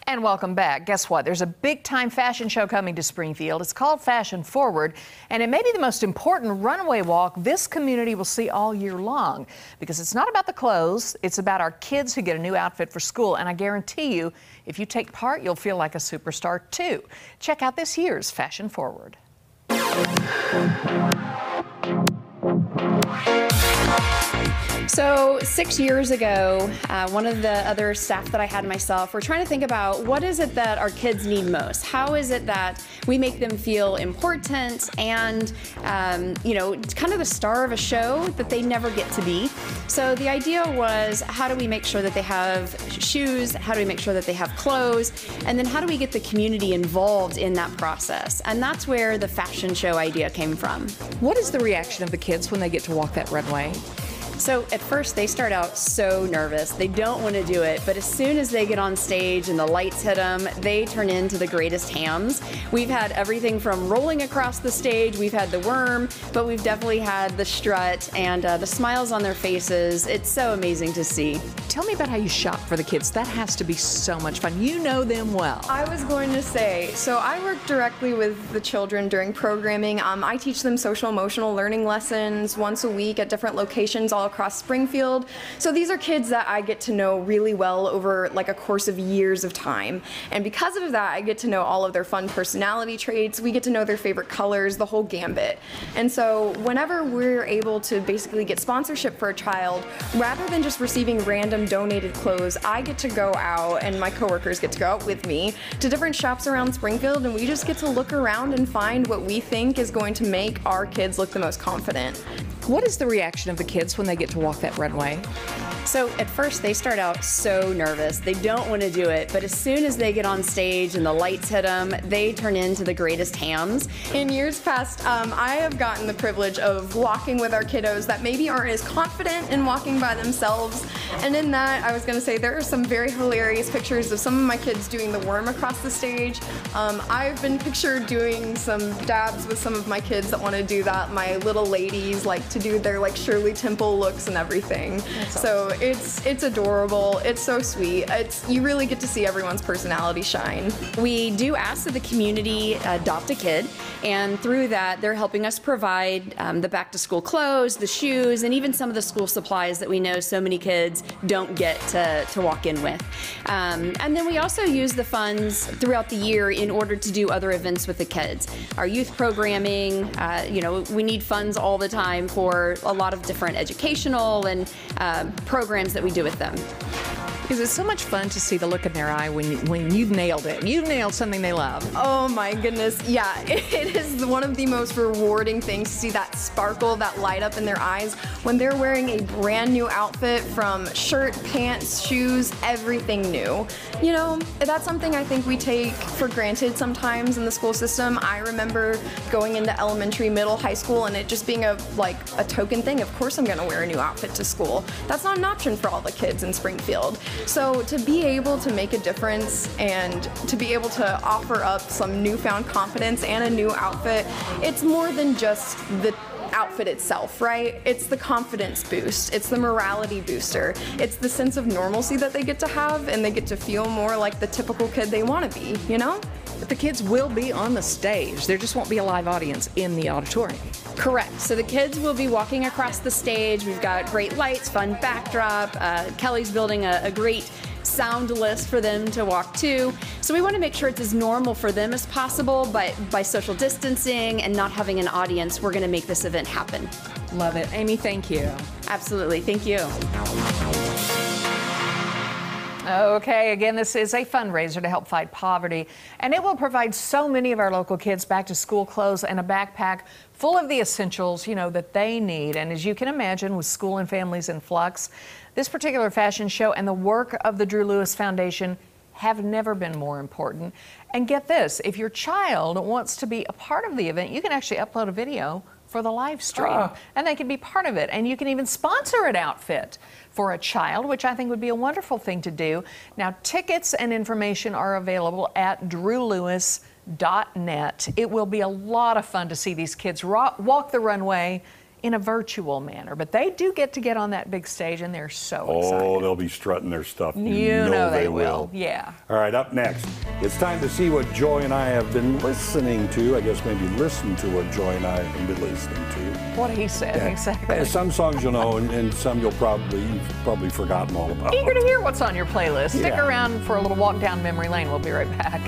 And welcome back. Guess what? There's a big-time fashion show coming to Springfield. It's called Fashion Forward, and it may be the most important runway walk this community will see all year long, because it's not about the clothes, it's about our kids who get a new outfit for school. And I guarantee you, if you take part, you'll feel like a superstar too. Check out this year's Fashion Forward. So 6 years ago, one of the other staff that I had myself, we're trying to think about what is it that our kids need most? How is it that we make them feel important and, you know, kind of the star of a show that they never get to be? So the idea was, how do we make sure that they have shoes? How do we make sure that they have clothes? And then how do we get the community involved in that process? And that's where the fashion show idea came from. What is the reaction of the kids when they get to walk that runway? So at first they start out so nervous. They don't want to do it, but as soon as they get on stage and the lights hit them, they turn into the greatest hams. We've had everything from rolling across the stage, we've had the worm, but we've definitely had the strut and the smiles on their faces. It's so amazing to see. Tell me about how you shop for the kids. That has to be so much fun. You know them well. I was going to say, so I work directly with the children during programming. I teach them social emotional learning lessons once a week at different locations all across Springfield. So these are kids that I get to know really well over like a course of years of time. And because of that, I get to know all of their fun personality traits. We get to know their favorite colors, the whole gambit. And so whenever we're able to basically get sponsorship for a child, rather than just receiving random donated clothes, I get to go out, and my coworkers get to go out with me, to different shops around Springfield, and we just get to look around and find what we think is going to make our kids look the most confident. What is the reaction of the kids when they get to walk that runway? So at first they start out so nervous. They don't want to do it, but as soon as they get on stage and the lights hit them, they turn into the greatest hams. In years past, I have gotten the privilege of walking with our kiddos that maybe aren't as confident in walking by themselves. And in that, I was going to say there are some very hilarious pictures of some of my kids doing the worm across the stage. I've been pictured doing some dabs with some of my kids that want to do that. My little ladies like to do their like Shirley Temple looks and everything. So it's adorable. It's so sweet. You really get to see everyone's personality shine. We do ask that the community adopt a kid, and through that they're helping us provide the back to school clothes, the shoes, and even some of the school supplies that we know so many kids don't get to walk in with. And then we also use the funds throughout the year in order to do other events with the kids. Our youth programming, you know, we need funds all the time for a lot of different educational and programs that we do with them. Because it's so much fun to see the look in their eye when you've nailed it. You've nailed something they love. Oh my goodness, yeah. It is one of the most rewarding things to see that sparkle, that light up in their eyes when they're wearing a brand new outfit, from shirt, pants, shoes, everything new. You know, that's something I think we take for granted sometimes in the school system. I remember going into elementary, middle, high school, and it just being a token thing. Of course I'm gonna wear a new outfit to school. That's not an option for all the kids in Springfield. So to be able to make a difference and to be able to offer up some newfound confidence and a new outfit, it's more than just the outfit itself, right? It's the confidence boost, it's the morality booster, it's the sense of normalcy that they get to have, and they get to feel more like the typical kid they want to be, you know? But the kids will be on the stage. There just won't be a live audience in the auditorium. Correct. So the kids will be walking across the stage. We've got great lights, fun backdrop. Kelly's building a great sound list for them to walk to. So we want to make sure it's as normal for them as possible, but by social distancing and not having an audience, we're going to make this event happen. Love it. Amy, thank you. Absolutely. Thank you. Okay, again, this is a fundraiser to help fight poverty, and it will provide so many of our local kids back to school clothes and a backpack full of the essentials, you know, that they need. And as you can imagine, with school and families in flux, this particular fashion show and the work of the Drew Lewis Foundation have never been more important. And get this, if your child wants to be a part of the event, you can actually upload a video for the live stream, and they can be part of it. And you can even sponsor an outfit for a child, which I think would be a wonderful thing to do. Now, tickets and information are available at drewlewis.net. It will be a lot of fun to see these kids walk the runway in a virtual manner. But they do get on that big stage, and they're so excited. Oh, they'll be strutting their stuff. You know they will. Yeah. All right, up next, it's time to see what Joy and I have been listening to. I guess maybe listen to what Joy and I have been listening to. What he said, exactly. Some songs you'll know, and some you've probably forgotten all about. Eager to hear what's on your playlist. Stick Yeah. around for a little walk down memory lane. We'll be right back.